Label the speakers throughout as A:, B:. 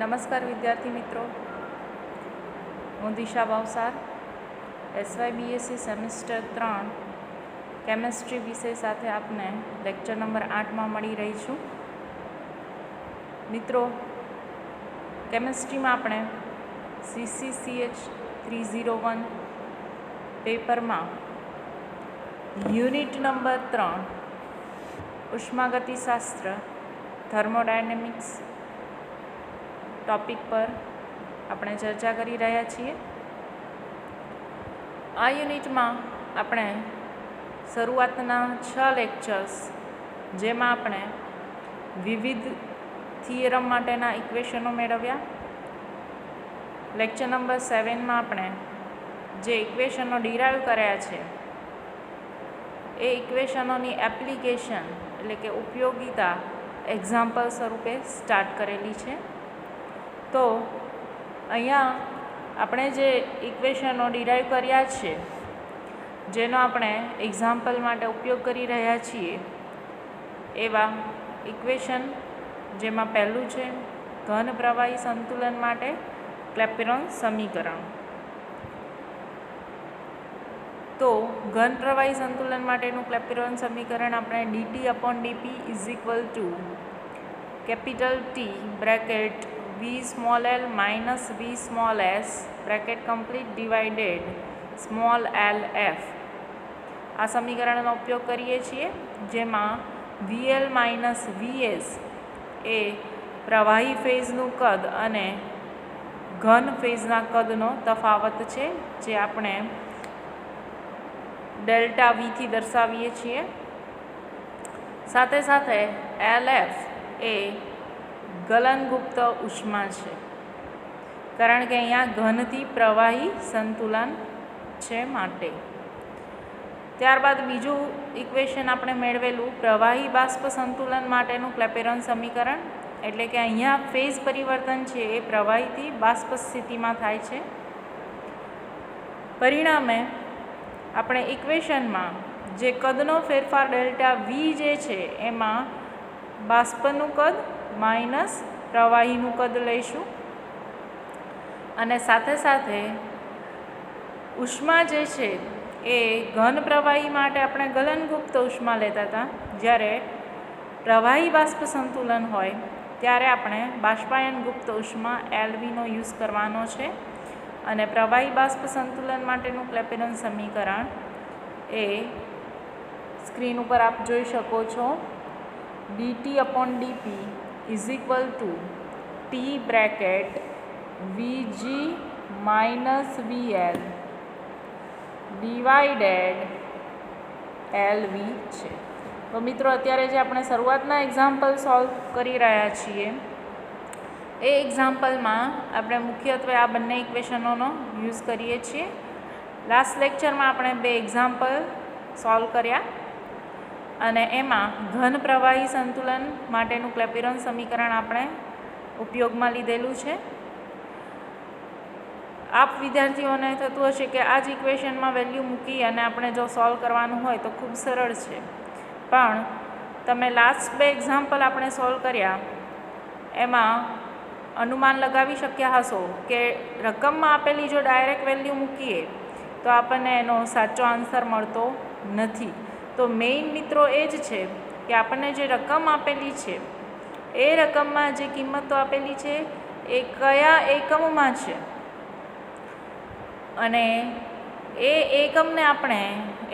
A: નમસ્કાર વિદ્યાર્થી મિત્રો, હું Disha Bhavsar SY BSc semester 3 chemistry વિષય સાથે આપને લેક્ચર નંબર 8માં મળી રહી છું. મિત્રો, કેમેસ્ટ્રીમાં આપણે CCCH 301 પેપરમાં યુનિટ નંબર 3 ઉષ્માગતિશાસ્ત્ર થર્મોડાયનેમિક્સ ટૉપિક પર આપણે ચર્ચા કરી રહ્યા છીએ. આ યુનિટમાં આપણે શરૂઆતના 6 લેક્ચર્સ, જેમાં આપણે વિવિધ થિયરમ માટેના ઇક્વેશનો મેળવ્યા. લેક્ચર નંબર 7માં આપણે જે ઇક્વેશનો ડિરાઈવ કર્યા છે એ ઇક્વેશનોની એપ્લિકેશન એટલે કે ઉપયોગિતા એક્ઝામ્પલ સ્વરૂપે સ્ટાર્ટ કરેલી છે. તો અહીંયા આપણે જે ઇક્વેશનો ડિરાઈવ કર્યા છે, જેનો આપણે એક્ઝામ્પલ માટે ઉપયોગ કરી રહ્યા છીએ, એવા ઇક્વેશન, જેમાં પહેલું છે ઘન પ્રવાહી સંતુલન માટે ક્લેપેરોન સમીકરણ. તો ઘન પ્રવાહી સંતુલન માટેનું ક્લેપેરોન સમીકરણ આપણે dT/dP = T bracket V small l minus V small s bracket complete divided small l f આ સમીકરણનો ઉપયોગ કરીએ છીએ, જેમાં VL માઇનસ VS એ પ્રવાહી ફેઝનું કદ અને ઘન ફેઝના કદનો તફાવત છે, જે આપણે ડેલ્ટા વીથી દર્શાવીએ છીએ. સાથે સાથે LF એ ગલનગુપ્ત ઉષ્મા છે, કારણ કે અહીંયા ઘનથી પ્રવાહી સંતુલન છે માટે. ત્યારબાદ બીજું ઇક્વેશન આપણે મેળવેલું પ્રવાહી બાષ્પ સંતુલન માટેનું ક્લેપેરોન સમીકરણ, એટલે કે અહીંયા ફેઝ પરિવર્તન છે એ પ્રવાહીથી બાષ્પ સ્થિતિમાં થાય છે. પરિણામે આપણે ઇક્વેશનમાં જે કદનો ફેરફાર ડેલ્ટા વી જે છે, એમાં બાષ્પનું કદ માઇનસ પ્રવાહીનું કદ લઈશું, અને સાથે સાથે ઉષ્મા જે છે એ ઘન પ્રવાહી માટે આપણે ગલનગુપ્ત ઉષ્મા લેતા હતા, જ્યારે પ્રવાહી બાષ્પ સંતુલન હોય ત્યારે આપણે બાષ્પાયન ગુપ્ત ઉષ્મા LVનો યુઝ કરવાનો છે. અને પ્રવાહી બાષ્પ સંતુલન માટેનું ક્લેપેરોન સમીકરણ એ સ્ક્રીન ઉપર આપ જોઈ શકો છો. dT/dP = T bracket VG minus VL divided LV છે. તો મિત્રો, અત્યારે જે આપણે શરૂઆતના એક્ઝામ્પલ સોલ્વ કરી રહ્યા છીએ, એ એક્ઝામ્પલમાં આપણે મુખ્યત્વે આ બંને ઇક્વેશનોનો યુઝ કરીએ છીએ. લાસ્ટ લેક્ચરમાં આપણે 2 એક્ઝામ્પલ સોલ્વ કર્યા, અને એમાં ઘન પ્રવાહી સંતુલન માટેનું ક્લેપેરોન સમીકરણ આપણે ઉપયોગમાં લીધેલું છે. આપ વિદ્યાર્થીઓને થતું હશે કે આ જ ઇક્વેશનમાં વેલ્યુ મૂકી અને આપણે જો સોલ્વ કરવાનું હોય તો ખૂબ સરળ છે, પણ તમે લાસ્ટ 2 એક્ઝામ્પલ આપણે સોલ્વ કર્યા એમાં અનુમાન લગાવી શક્યા હશો કે રકમમાં આપેલી જો ડાયરેક્ટ વેલ્યુ મૂકીએ તો આપણને એનો સાચો આન્સર મળતો નથી. તો મેઇન મિત્રો એ જ છે કે આપણને જે રકમ આપેલી છે એ રકમમાં જે કિંમતો આપેલી છે એ કયા એકમમાં છે, અને એ એકમને આપણે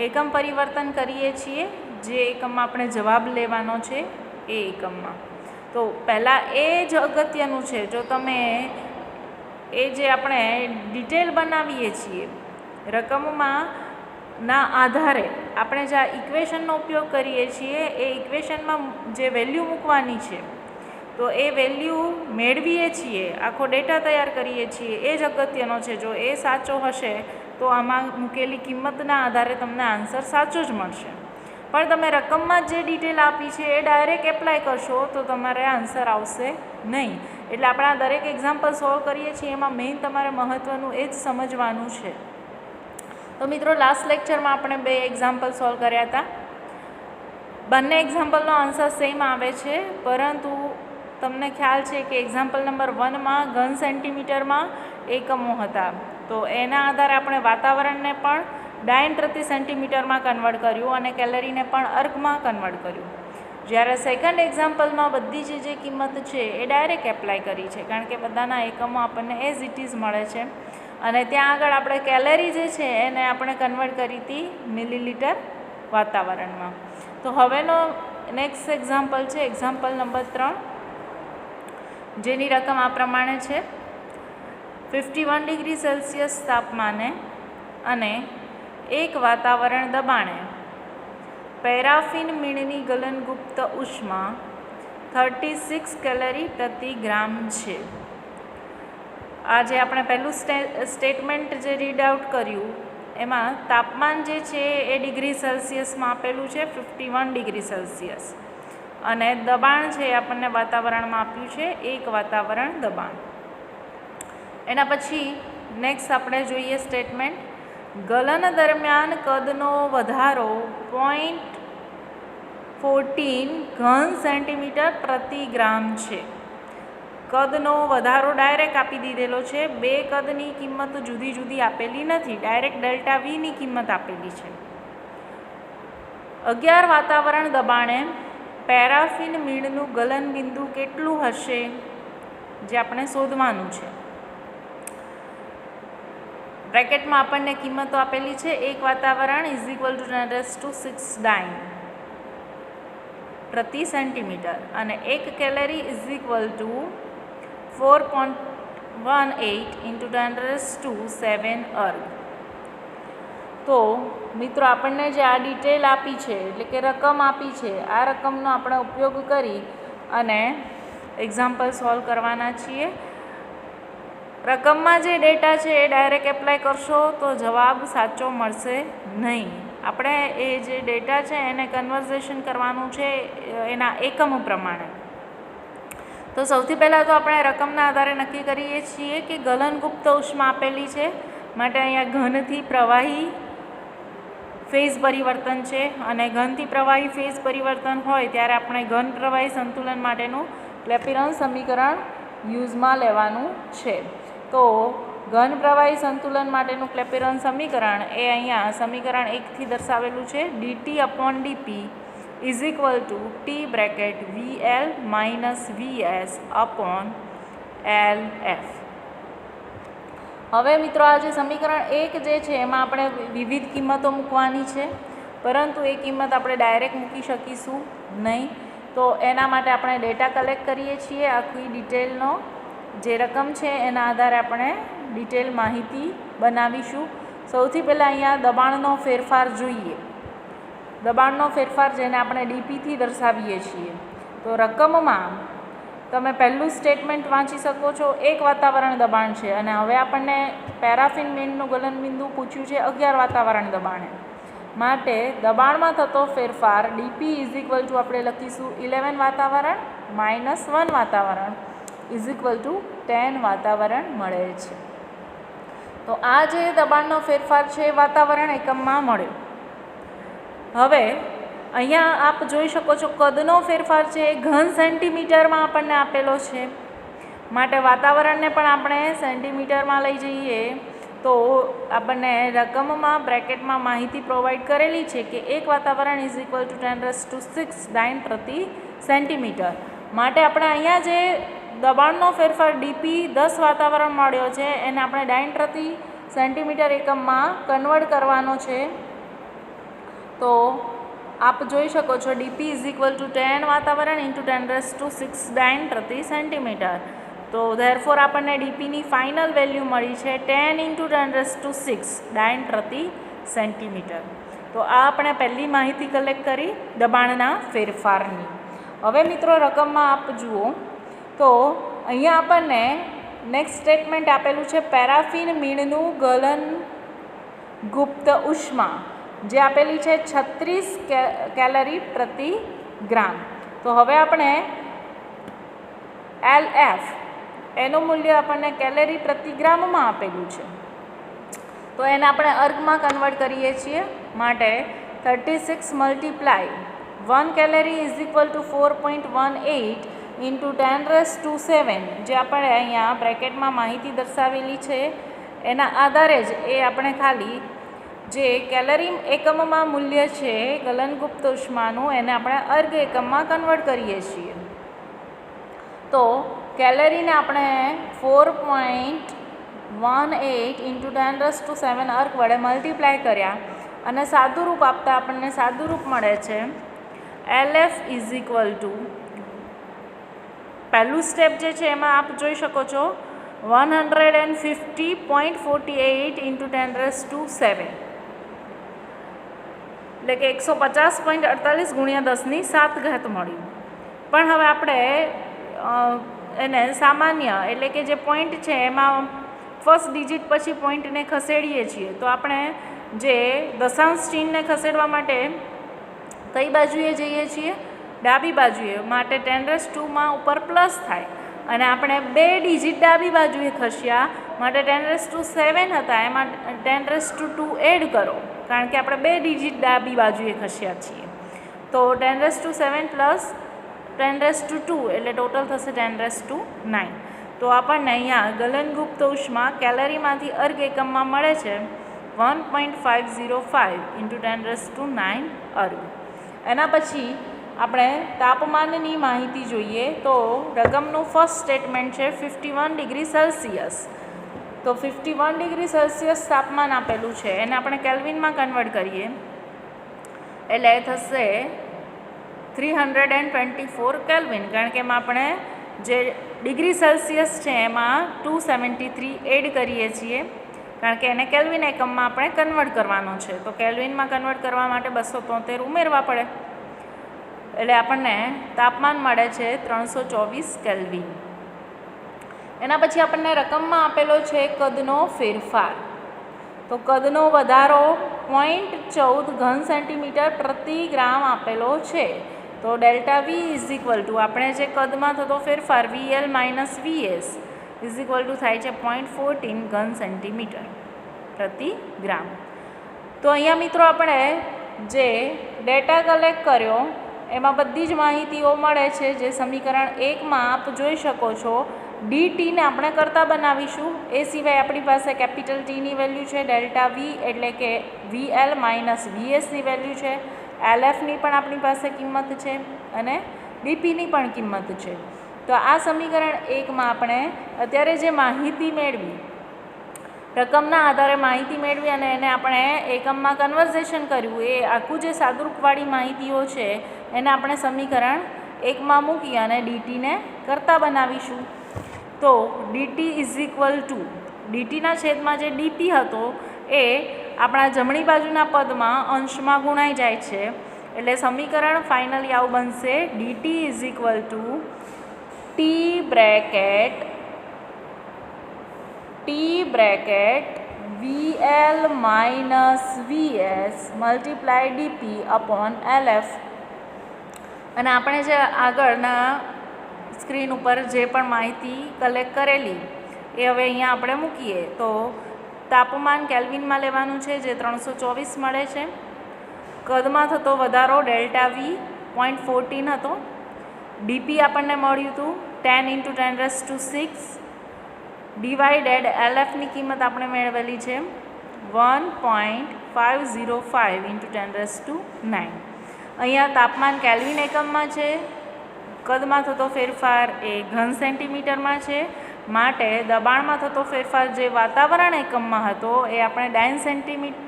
A: એકમ પરિવર્તન કરીએ છીએ જે એકમમાં આપણે જવાબ લેવાનો છે એ એકમમાં. તો પહેલાં એ જ અગત્યનું છે, જો તમે એ જે આપણે ડિટેલ બનાવીએ છીએ રકમમાં ના આધારે આપણે જે આ ઇક્વેશનનો ઉપયોગ કરીએ છીએ, એ ઇક્વેશનમાં જે વેલ્યુ મૂકવાની છે, તો એ વેલ્યુ મેળવીએ છીએ, આખો ડેટા તૈયાર કરીએ છીએ, એ જ અગત્યનો છે. જો એ સાચો હશે તો આમાં મૂકેલી કિંમતના આધારે તમને આન્સર સાચો જ મળશે. પણ તમે રકમમાં જે ડિટેલ આપી છે એ ડાયરેક્ટ એપ્લાય કરશો તો તમારે આન્સર આવશે નહીં. એટલે આપણે આ દરેક એક્ઝામ્પલ સોલ્વ કરીએ છીએ એમાં મેઇન તમારે મહત્ત્વનું એ જ સમજવાનું છે. તો મિત્રો, લાસ્ટ લેક્ચરમાં આપણે 2 એક્ઝામ્પલ સોલ્વ કર્યા હતા. બંને એક્ઝામ્પલનો આન્સર સેમ આવે છે, પરંતુ તમને ખ્યાલ છે કે એક્ઝામ્પલ નંબર 1માં ઘન સેન્ટીમીટરમાં એકમો હતા, તો એના આધારે આપણે વાતાવરણને પણ ડાયન પ્રતિ સેન્ટીમીટરમાં કન્વર્ટ કર્યું અને કેલરીને પણ અર્ગમાં કન્વર્ટ કર્યું. જ્યારે સેકન્ડ એક્ઝામ્પલમાં બધી જે કિંમત છે એ ડાયરેક્ટ એપ્લાય કરી છે, કારણ કે બધાના એકમો આપણને એઝ ઇટ ઇઝ મળે છે. અને ત્યાં આગળ આપણે કેલરી જે છે એને આપણે કન્વર્ટ કરી હતી મિલીલીટર વાતાવરણમાં. તો હવેનો નેક્સ્ટ એક્ઝામ્પલ છે એક્ઝામ્પલ નંબર 3, જેની રકમ આ પ્રમાણે છે. 51 ડિગ્રી સેલ્સિયસ તાપમાને અને 1 વાતાવરણ દબાણે પેરાફિન મીણની ગલનગુપ્ત ઉષ્મા 36 કેલરી પ્રતિ ગ્રામ છે. આ જે આપણે પહેલું સ્ટેટમેન્ટ જે રીડ આઉટ કર્યું એમાં તાપમાન જે છે એ ડિગ્રી સેલ્સિયસમાં આપેલું છે 51 ડિગ્રી સેલ્સિયસ, અને દબાણ છે એ આપણને વાતાવરણમાં આપ્યું છે 1 વાતાવરણ દબાણ. એના પછી નેક્સ્ટ આપણે જોઈએ સ્ટેટમેન્ટ, ગલન દરમિયાન કદનો વધારો 0.14 ઘન સેન્ટીમીટર પ્રતિ ગ્રામ છે. કદનો વધારો ડાયરેક્ટ આપી દીધેલો છે, બે કદની કિંમત જુદી જુદી આપેલી નથી, ડાયરેક્ટ ડેલ્ટા વીની કિંમત આપેલી છે. 11 વાતાવરણ દબાણે પેરાફિન મીણનું ગલન બિંદુ કેટલું હશે, જે આપણે શોધવાનું છે. બ્રેકેટમાં આપણને કિંમતો આપેલી છે. 1 વાતાવરણ = 10⁶ ડાયન પ્રતિ સેન્ટીમીટર અને 1 કેલરી = 4.18 × 10⁷ અર્ગ. તો મિત્રો આપણને જે આ ડિટેલ આપી છે એટલે કે રકમ આપી છે, આ રકમનો આપણે ઉપયોગ કરી અને એક્ઝામ્પલ સોલ્વ કરવાના છીએ. રકમમાં જે ડેટા છે એ ડાયરેક્ટ એપ્લાય કરશો તો જવાબ સાચો મળશે નહીં. આપણે એ જે ડેટા છે એને કન્વર્ઝેશન કરવાનું છે એના એકમ પ્રમાણે. તો સૌથી પહેલાં તો આપણે રકમના આધારે નક્કી કરીએ છીએ કે ગલનગુપ્ત ઉષ્મા આપેલી છે, માટે અહીંયા ઘનથી પ્રવાહી ફેઝ પરિવર્તન છે, અને ઘનથી પ્રવાહી ફેઝ પરિવર્તન હોય ત્યારે આપણે ઘન પ્રવાહી સંતુલન માટેનું ક્લેપેરોન સમીકરણ યુઝમાં લેવાનું છે. તો ઘન પ્રવાહી સંતુલન માટેનું ક્લેપેરોન સમીકરણ એ અહીંયા સમીકરણ 1થી દર્શાવેલું છે. dT/dP = T bracket VL - VS/LF. હવે મિત્રો આ જે સમીકરણ 1 જે છે એમાં આપણે વિવિધ કિંમતો મૂકવાની છે, પરંતુ એ કિંમત આપણે ડાયરેક્ટ મૂકી શકીશું નહીં. તો એના માટે આપણે ડેટા કલેક્ટ કરીએ છીએ. આખી ડિટેલનો જે રકમ છે એના આધારે આપણે ડિટેલ માહિતી બનાવીશું. સૌથી પહેલાં અહીંયા દબાણનો ફેરફાર જોઈએ. દબાણનો ફેરફાર જેને આપણે ડીપીથી દર્શાવીએ છીએ. તો રકમમાં તમે પહેલું સ્ટેટમેન્ટ વાંચી શકો છો, 1 વાતાવરણ દબાણ છે, અને હવે આપણને પેરાફિન મીણનું ગલનબિંદુ પૂછ્યું છે 11 વાતાવરણ દબાણે. માટે દબાણમાં થતો ફેરફાર ડીપી = આપણે લખીશું 11 વાતાવરણ -1 વાતાવરણ = 10 વાતાવરણ મળે છે. તો આ જે દબાણનો ફેરફાર છે વાતાવરણ એકમમાં મળ્યો. હવે અહીંયા આપ જોઈ શકો છો કદનો ફેરફાર છે એ ઘન સેન્ટીમીટરમાં આપણને આપેલો છે, માટે વાતાવરણને પણ આપણે સેન્ટીમીટરમાં લઈ જઈએ તો આપણને રકમમાં બ્રેકેટમાં માહિતી પ્રોવાઈડ કરેલી છે કે 1 વાતાવરણ = 10⁶ ડાયન પ્રતિ સેન્ટીમીટર. માટે આપણે અહીંયા જે દબાણનો ફેરફાર ડીપી 10 વાતાવરણ મળ્યો છે એને આપણે ડાયન પ્રતિ સેન્ટીમીટર એકમમાં કન્વર્ટ કરવાનો છે. તો આપ જોઈ શકો છો ડીપી = 10 વાતાવરણ × 10⁶ ડાયન પ્રતિ સેન્ટીમીટર. તો ધેરફોર આપણને ડીપીની ફાઇનલ વેલ્યુ મળી છે 10 × 10⁶ ડાયન પ્રતિ સેન્ટીમીટર. તો આ આપણે પહેલી માહિતી કલેક્ટ કરી દબાણના ફેરફારની. હવે મિત્રો રકમમાં આપ જુઓ તો અહીંયા આપણને નેક્સ્ટ સ્ટેટમેન્ટ આપેલું છે પેરાફિન મીણનું ગલન ગુપ્ત ઉષ્મા જે આપેલી છે 36 કેલરી પ્રતિ ગ્રામ. તો હવે આપણે LF એનું મૂલ્ય આપણને કેલરી પ્રતિ ગ્રામમાં આપેલું છે, તો એને આપણે અર્ગમાં કન્વર્ટ કરીએ છીએ. માટે 36 × 1 કેલરી = 4.18 ઇન્ટુ 10⁻⁷ જે આપણે અહીંયા બ્રેકેટમાં માહિતી દર્શાવેલી છે એના આધારે જ એ આપણે ખાલી જે કેલરી એકમમાં મૂલ્ય છે ગલનગુપ્ત ઉષ્માનું એને આપણે અર્ગ એકમમાં કન્વર્ટ કરીએ છીએ. તો કેલરીને આપણે 4.18 ઇન્ટુ 10⁻⁷ અર્ગ વડે મલ્ટીપ્લાય કર્યા અને સાદું રૂપ આપતા આપણને સાદું રૂપ મળે છે LF ઇઝ ઇક્વલ ટુ, પહેલું સ્ટેપ જે છે એમાં આપ જોઈ શકો છો 150.48 ઇન્ટુ 10⁻⁷, એટલે કે 150.48 ગુણ્યા 10⁷ મળ્યું. પણ હવે આપણે એને સામાન્ય એટલે કે જે પોઈન્ટ છે એમાં ફર્સ્ટ ડિજિટ પછી પોઈન્ટને ખસેડીએ છીએ તો આપણે જે દશાંશ ચિહ્નને ખસેડવા માટે કઈ બાજુએ જઈએ છીએ? ડાબી બાજુએ. માટે 10⁻² ઉપર પ્લસ થાય અને આપણે 2 ડિજિટ ડાબી બાજુએ ખસ્યા માટે 10⁻⁷ હતા એમાં 10⁻² એડ કરો કારણ કે આપણે 2 ડિજિટ ડાબી બાજુએ ખસ્યા છીએ. તો 10⁻⁷ પ્લસ 10⁻² એટલે ટોટલ થશે 10⁻⁹. તો આપણને અહીંયા ગલનગુપ્ત ઉષ્મા કેલરીમાંથી અર્ગ એકમમાં મળે છે 1.505 ઇન્ટુ 10⁻⁹ અર્ગ. એના પછી આપણે તાપમાનની માહિતી જોઈએ તો રકમનું ફર્સ્ટ સ્ટેટમેન્ટ છે 51°C. તો 51°C તાપમાન આપેલું છે એને આપણે કેલ્વિનમાં કન્વર્ટ કરીએ એટલે થશે 324 કેલ્વિન, કારણ કે એમાં આપણે જે ડિગ્રી સેલ્સિયસ છે એમાં 273 એડ કરીએ છીએ કારણ કે એને કેલ્વિન એકમમાં આપણે કન્વર્ટ કરવાનો છે. તો કેલ્વિનમાં કન્વર્ટ કરવા માટે 273 ઉમેરવા પડે એટલે આપણને તાપમાન મળે છે 324 કેલ્વિન. એના પછી આપણને રકમમાં આપેલો છે કદનો ફેરફાર. તો કદનો વધારો 0.14 ઘન સેન્ટીમીટર પ્રતિ ગ્રામ આપેલો છે. તો ∆V ઇઝ ઇક્વલ ટુ આપણે જે કદમાં થતો ફેરફાર VL minus VS is equal two થાય છે 0.14 ઘન સેન્ટીમીટર પ્રતિ ગ્રામ. તો અહીંયા મિત્રો આપણે જે ડેટા કલેક્ટ કર્યો એમાં બધી જ માહિતીઓ મળે છે જે સમીકરણ 1માં આપ જોઈ શકો છો. ડીટીને આપણે કરતા બનાવીશું. એ સિવાય આપણી પાસે કેપિટલ ટીની વેલ્યુ છે, ∆V એટલે કે VL માઇનસ VSની વેલ્યુ છે, LFની પણ આપણી પાસે કિંમત છે અને ડીપીની પણ કિંમત છે. તો આ સમીકરણ 1માં આપણે અત્યારે જે માહિતી મેળવી રકમના આધારે માહિતી મેળવી અને એને આપણે એકમમાં કન્વર્ઝેશન કર્યું એ આખું જે સાદુરૂપવાળી માહિતીઓ છે એને આપણે સમીકરણ 1માં મૂકી અને ડીટીને કરતા બનાવીશું. તો ડીટી ઇઝ ઇક્વલ ટુ ડીટીના છેદમાં જે ડીપી હતો એ આપણા જમણી બાજુના પદમાં અંશમાં ગુણાઈ જાય છે એટલે સમીકરણ ફાઇનલી આવું બનશે DT is equal two T bracket VL minus VS multiply DP upon LF. અને આપણે જે આગળના સ્ક્રીન ઉપર જે પણ માહિતી કલેક્ટ કરેલી એ હવે અહીંયા આપણે મૂકીએ. તો તાપમાન કેલ્વિનમાં લેવાનું છે જે 324 મળે છે. કદમાં થતો વધારો ∆V 0.14 હતો. ડીપી આપણને મળ્યું હતું 10 ઇન્ટુ 10⁻⁶. ડિવાઇડેડ LFની કિંમત આપણે મેળવેલી છે 1.505 ઇન્ટુ 10⁹. અહીંયા તાપમાન કેલ્વિન એકમમાં છે, કદમાં થતો ફેરફાર એ ઘન સેન્ટીમીટરમાં છે માટે દબાણમાં થતો ફેરફાર જે વાતાવરણ એકમમાં હતો એ આપણે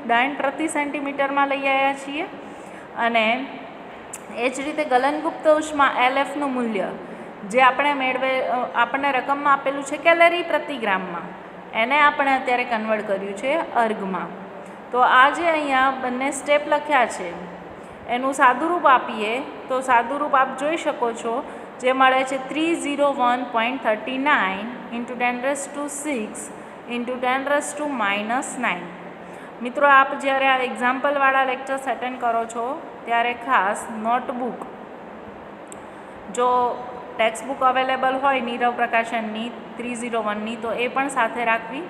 A: ડાયન પ્રતિ સેન્ટીમીટરમાં લઈ આવ્યા છીએ. અને એ જ રીતે ગલનગુપ્ત ઉષ્મા LFનું મૂલ્ય જે આપણને રકમમાં આપેલું છે કેલરી પ્રતિ ગ્રામમાં એને આપણે અત્યારે કન્વર્ટ કર્યું છે અર્ગમાં. તો આ જે અહીંયા બંને સ્ટેપ લખ્યા છે એનું સાદુરૂપ આપીએ તો સાદુરૂપ આપ જોઈ શકો છો જે મળે છે 301.39 ઇન્ટુ 10⁶ ઇન્ટુ 10⁻⁹. મિત્રો આપ જ્યારે આ એક્ઝામ્પલવાળા લેક્ચર્સ અટેન્ડ કરો છો ત્યારે ખાસ નોટબુક જો ટેક્સ્ટબુક અવેલેબલ હોય નીરવ પ્રકાશનની 301ની તો એ પણ સાથે રાખવી,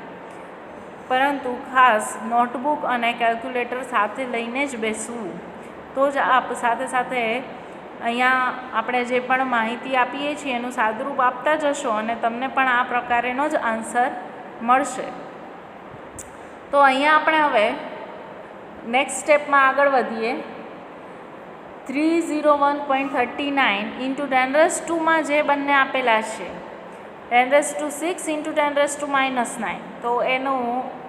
A: પરંતુ ખાસ નોટબુક અને કેલ્ક્યુલેટર સાથે લઈને જ બેસવું તો જ આપ સાથે સાથે અહીંયા આપણે જે પણ માહિતી આપીએ છીએ એનું સાદુરૂપ આપતા જશો અને તમને પણ આ પ્રકારેનો જ આન્સર મળશે. તો અહીંયા આપણે હવે નેક્સ્ટ સ્ટેપમાં આગળ વધીએ. 301.39 ઇન્ટુ 10⁻²માં જે બંને આપેલા છે 10⁻6 ઇન્ટુ 10⁻−9, તો એનું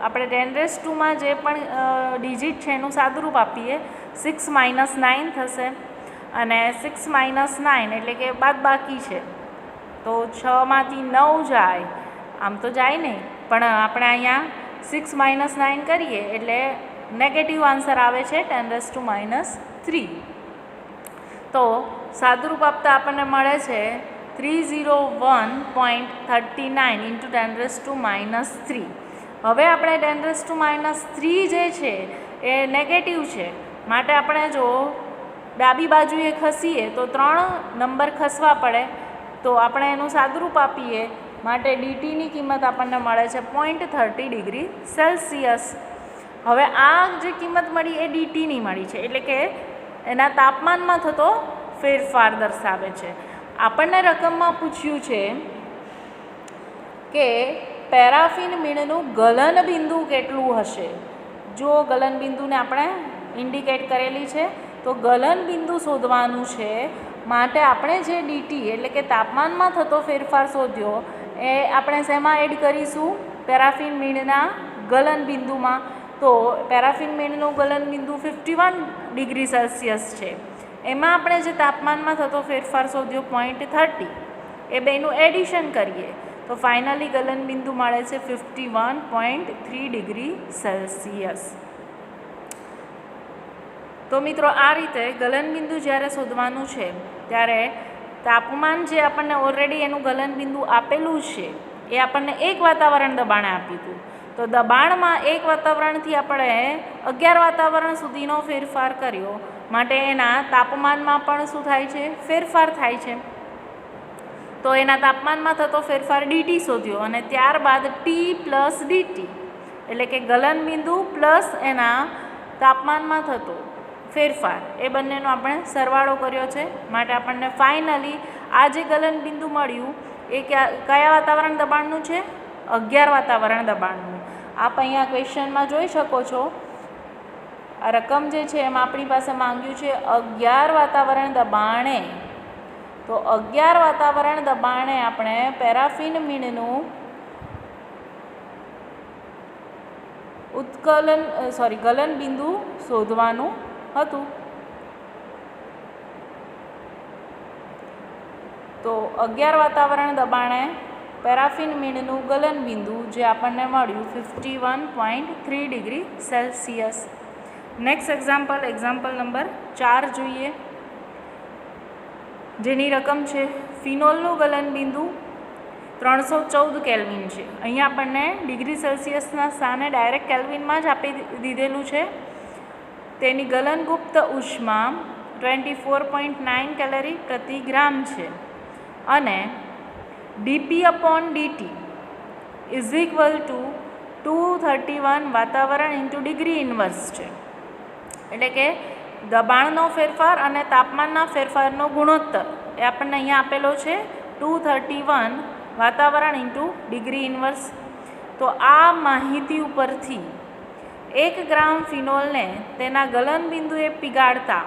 A: આપણે 10⁻²માં જે પણ ડિજિટ છે એનું સાદુરૂપ આપીએ 6 - 9 થશે અને 6 - 9 એટલે કે બાદબાકી છે, તો 6માંથી 9 જાય, આમ તો જાય નહીં પણ આપણે અહીંયા 6 - 9 કરીએ એટલે નેગેટિવ આન્સર આવે છે 10⁻³ તો સાદુરૂપ આપતા આપણને મળે છે 301.39 ઇન્ટુ 10⁻³ હવે આપણે 10⁻³ જે છે એ નેગેટિવ છે, માટે આપણે જો ડાબી બાજુએ ખસીએ તો 3 નંબર ખસવા પડે, તો આપણે એનું સાદુરૂપ આપીએ માટે ડીટીની કિંમત આપણને મળે છે 0.30 ડિગ્રી સેલ્સિયસ. હવે આ જે કિંમત મળી એ ડીટીની મળી છે, એટલે કે એના તાપમાનમાં થતો ફેરફાર દર્શાવે છે. આપણને રકમમાં પૂછ્યું છે કે પેરાફિન મીણનું ગલન બિંદુ કેટલું હશે. જો ગલન બિંદુને આપણે ઇન્ડિકેટ કરેલી છે, તો ગલન બિંદુ શોધવાનું છે, માટે આપણે જે ડીટી એટલે કે તાપમાનમાં થતો ફેરફાર શોધ્યો એ આપણે શેમાં એડ કરીશું? પેરાફિન મીણના ગલન બિંદુમાં. તો પેરાફિન મીણનું ગલન બિંદુ 51 ડિગ્રી સેલ્સિયસ છે, એમાં આપણે જે તાપમાનમાં થતો ફેરફાર શોધ્યો 0.30, એ બેનું એડિશન કરીએ તો ફાઇનલી ગલન બિંદુ મળે છે 51.3 ડિગ્રી સેલ્સિયસ. તો મિત્રો આ રીતે ગલન બિંદુ જ્યારે શોધવાનું છે ત્યારે તાપમાન જે આપણને ઓલરેડી એનું ગલન બિંદુ આપેલું છે એ આપણને એક વાતાવરણ દબાણે આપ્યું હતું, તો દબાણમાં એક વાતાવરણથી આપણે 11 વાતાવરણ સુધીનો ફેરફાર કર્યો, માટે એના તાપમાનમાં પણ શું થાય છે? ફેરફાર થાય છે. તો એના તાપમાનમાં થતો ફેરફાર ડીટી શોધ્યો અને ત્યારબાદ ટી પ્લસ ડીટી એટલે કે ગલન બિંદુ પ્લસ એના તાપમાનમાં થતો ફેરફાર એ બંનેનો આપણે સરવાળો કર્યો છે, માટે આપણને ફાઇનલી આ જે ગલન બિંદુ મળ્યું એ કયા વાતાવરણ દબાણનું છે? 11 વાતાવરણ દબાણનું. આપ અહીંયા ક્વેશ્ચનમાં જોઈ શકો છો, આ રકમ જે છે એમાં આપણી પાસે માંગ્યું છે 11 વાતાવરણ દબાણે. તો 11 વાતાવરણ દબાણે આપણે પેરાફિન મીણનું ગલન બિંદુ શોધવાનું હતું. તો 11 વાતાવરણ દબાણે પેરાફિન મીણનું ગલન બિંદુ જે આપણને મળ્યું 51.3 degree Celsius. Next example number 4 જોઈએ, જેની રકમ છે ફિનોલનું ગલન બિંદુ 314 કેલ્વિન છે. અહીંયા આપણને ડિગ્રી સેલ્સિયસના સ્થાને ડાયરેક્ટ કેલ્વિનમાં જ આપી દીધેલું છે. તેની ગલનગુપ્ત ઉષ્મા 24.9 કેલરી પ્રતિ ગ્રામ છે અને dP/dt ઇઝ ઇક્વલ ટુ 231 વાતાવરણ ઇન્ટુ ડિગ્રી ઇન્વર્સ છે, એટલે કે દબાણનો ફેરફાર અને તાપમાનના ફેરફારનો ગુણોત્તર એ આપણને અહીંયા આપેલો છે 231 વાતાવરણ ઇન્ટુ ડિગ્રી ઇન્વર્સ. તો આ માહિતી ઉપરથી 1 ગ્રામ ફિનોલને તેના ગલન બિંદુએ પીગાળતા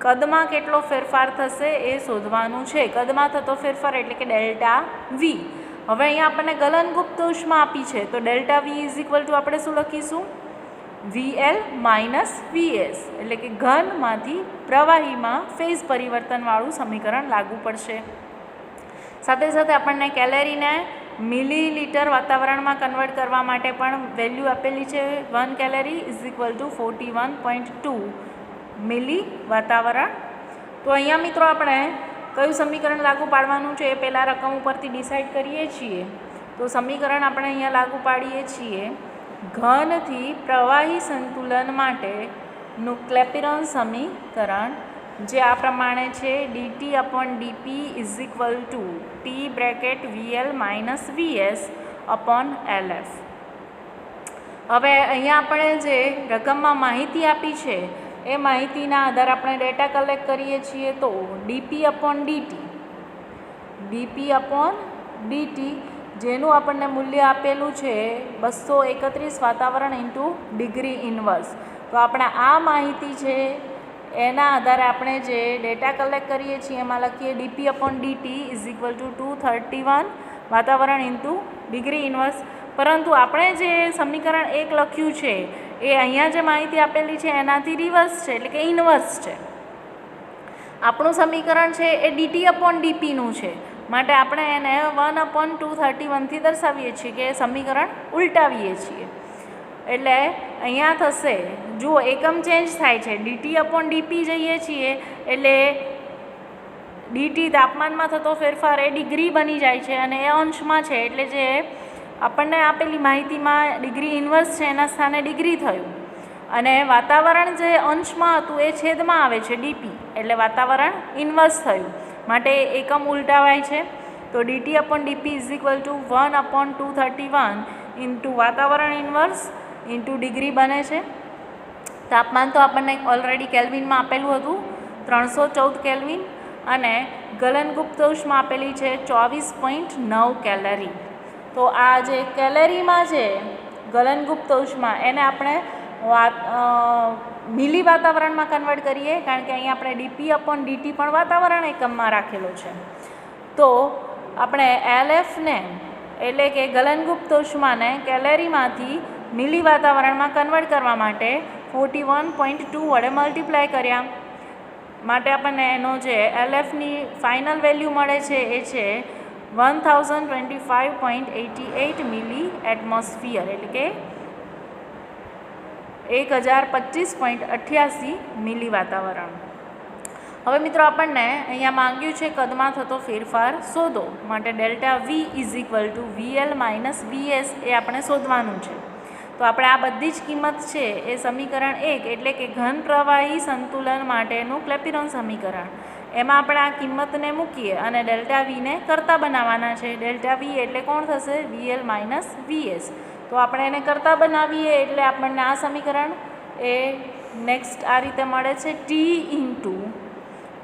A: કદમાં કેટલો ફેરફાર થશે એ શોધવાનું છે. કદમાં થતો ફેરફાર એટલે કે ડેલ્ટા વી. હવે અહીંયા આપણને ગલનગુપ્ત ઉષ્મા આપી છે, તો delta V is equal to આપણે શું લખીશું? VL માઇનસ VS, એટલે કે ઘનમાંથી પ્રવાહીમાં ફેઝ પરિવર્તનવાળું સમીકરણ લાગુ પડશે. સાથે સાથે આપણને કેલેરીને મિલીલીટર વાતાવરણમાં કન્વર્ટ કરવા માટે પણ વેલ્યુ આપેલી છે. 1 કેલેરી ઇઝ ઇક્વલ ટુ 41.2 મિલી વાતાવરણ. તો અહીંયા મિત્રો આપણે કયું સમીકરણ લાગુ પાડવાનું છે એ પહેલાં રકમ ઉપરથી ડિસાઇડ કરીએ છીએ. તો સમીકરણ આપણે અહીંયા લાગુ પાડીએ છીએ ઘનથી પ્રવાહી સંતુલન માટેનું ક્લેપિરોન સમીકરણ, જે આ પ્રમાણે છે dT/dP is equal two T(VL minus VS LF). હવે અહીંયા આપણે જે રકમમાં માહિતી આપી છે એ માહિતીના આધારે આપણે ડેટા કલેક્ટ કરીએ છીએ. તો ડીપી અપોન ડીટી જેનું આપણને મૂલ્ય આપેલું છે 231 વાતાવરણ ઇન્ટુ ડિગ્રી ઇન્વર્સ. તો આપણે આ માહિતી છે એના આધારે આપણે જે ડેટા કલેક્ટ કરીએ છીએ એમાં લખીએ DP upon DT is equal two 231 વાતાવરણ ઇન્ટુ ડિગ્રી ઇન્વર્સ. પરંતુ આપણે જે સમીકરણ 1 લખ્યું છે એ અહીંયા જે માહિતી આપેલી છે એનાથી રિવર્સ છે, એટલે કે ઇન્વર્સ છે. આપણું સમીકરણ છે એ ડીટી અપોન ડીપીનું છે, માટે આપણે એને 1/231થી દર્શાવીએ છીએ કે સમીકરણ ઉલટાવીએ છીએ. એટલે અહીંયા થશે, જુઓ એકમ ચેન્જ થાય છે, ડીટી અપોન ડીપી જઈએ છીએ એટલે ડીટી તાપમાનમાં થતો ફેરફાર એ ડિગ્રી બની જાય છે અને એ અંશમાં છે, એટલે જે આપણને આપેલી માહિતીમાં ડિગ્રી ઇન્વર્સ છે એના સ્થાને ડિગ્રી થયું. અને વાતાવરણ જે અંશમાં હતું એ છેદમાં આવે છે ડીપી, એટલે વાતાવરણ ઇન્વર્સ થયું, માટે એકમ ઉલટાવાય છે. તો DT upon DP is equal two 1/231 into વાતાવરણ ઇન્વર્સ ઇન્ટુ ડિગ્રી બને છે. તાપમાન તો આપણને ઓલરેડી કેલ્વિનમાં આપેલું હતું 314 કેલ્વિન, અને ગલનગુપ્ત ઉષ્મા આપેલી છે 24.9 કેલરી. તો આ જે કેલરીમાં છે ગલનગુપ્ત ઉષ્મા એને આપણે મિલી વાતાવરણમાં કન્વર્ટ કરીએ, કારણ કે અહીંયા આપણે ડીપી અપોન ડીટી પણ વાતાવરણ એકમમાં રાખેલો છે. તો આપણે એલએફને એટલે કે ગલનગુપ્ત ઉષ્માને કેલરીમાંથી મિલી વાતાવરણમાં કન્વર્ટ કરવા માટે 41.2 વડે મલ્ટીપ્લાય કર્યા, માટે આપણને એનો જે એલએફની ફાઇનલ વેલ્યુ મળે છે એ છે 1025.88 મિલી એટમોસ્ફિયર, એટલે કે 1025.88 મિલી વાતાવરણ. હવે મિત્રો આપણને અહીંયા માંગ્યું છે કદમાં થતો ફેરફાર શોધો, માટે delta V is equal to VL minus VS એ આપણે શોધવાનું છે. તો આપણે આ બધી જ કિંમત છે એ સમીકરણ 1 એટલે કે ઘન પ્રવાહી સંતુલન માટેનું ક્લેપિરોન સમીકરણ, એમાં આપણે આ કિંમતને મૂકીએ અને ડેલ્ટા વીને કરતા બનાવવાના છે. ડેલ્ટા વી એટલે કોણ થશે? VL minus VS. તો આપણે એને કરતા બનાવીએ એટલે આપણને આ સમીકરણ એ નેક્સ્ટ આ રીતે મળે છે T into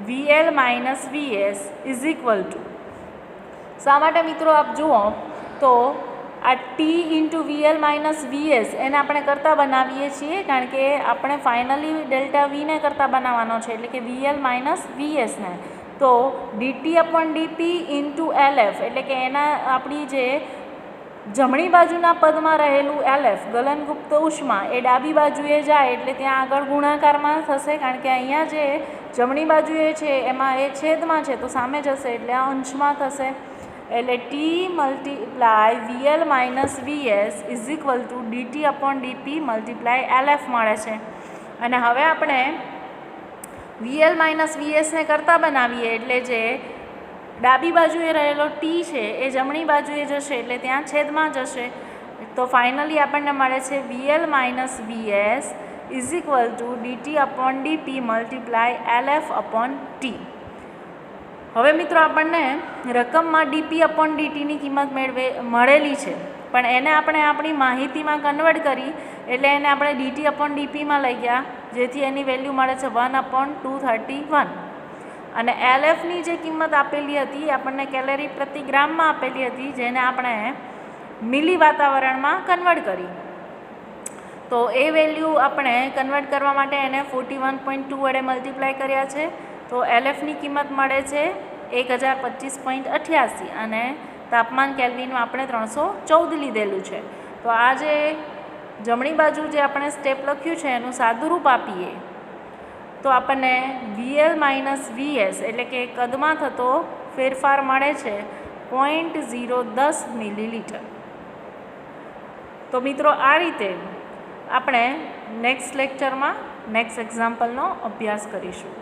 A: VL minus VS is equal two, શા માટે મિત્રો આપ જુઓ તો આ T into VL minus VS એને આપણે કરતા બનાવીએ છીએ, કારણ કે આપણે ફાઇનલી ડેલ્ટા વીને કરતા બનાવવાનો છે, એટલે કે વીએલ માઇનસ વીએસને. તો DT upon DP into LF એટલે કે એના આપણી જે જમણી બાજુના પદમાં રહેલું એલએફ ગલનગુપ્ત ઉષ્મા એ ડાબી બાજુએ જાય એટલે ત્યાં આગળ ગુણાકારમાં થશે, કારણ કે અહીંયા જે જમણી બાજુએ છે એમાં એ છેદમાં છે તો સામે જશે એટલે આ અંશમાં થશે. એટલે T multiply VL minus VS is equal two DT upon DP multiply એલએફ મળે છે. અને હવે આપણે વીએલ માઇનસ વીએસને કરતા બનાવીએ એટલે જે ડાબી બાજુએ રહેલો ટી છે એ જમણી બાજુએ જશે એટલે ત્યાં છેદમાં જશે. તો ફાઇનલી આપણને મળે છે VL minus VS is equal two DT upon DP multiply એલએફ upon T. હવે મિત્રો આપણને રકમમાં ડીપી અપોન ડીટીની કિંમત મળેલી છે, પણ એને આપણે આપણી માહિતીમાં કન્વર્ટ કરી એટલે એને આપણે ડીટી અપોન ડીપીમાં લઈ ગયા, જેથી એની વેલ્યુ મળે છે 1/231. અને એલએફની જે કિંમત આપેલી હતી આપણને કેલરી પ્રતિ ગ્રામમાં આપેલી હતી, જેને આપણે મિલી વાતાવરણમાં કન્વર્ટ કરી. તો એ વેલ્યુ આપણે કન્વર્ટ કરવા માટે એને 41.2 વડે મલ્ટીપ્લાય કર્યા છે. તો એલએફની કિંમત મળે છે 1025.88 અને તાપમાન કેલ્વિનમાં આપણે 314 લીધેલું છે. તો આ જે જમણી બાજુ જે આપણે સ્ટેપ લખ્યું છે એનું સાદું રૂપ આપીએ તો આપણને વીએલ માઇનસ વીએસ એટલે કે કદમાં થતો ફેરફાર મળે છે 0.010 મિલીલીટર. તો મિત્રો આ રીતે આપણે નેક્સ્ટ લેક્ચરમાં નેક્સ્ટ એક્ઝામ્પલનો અભ્યાસ કરીશું.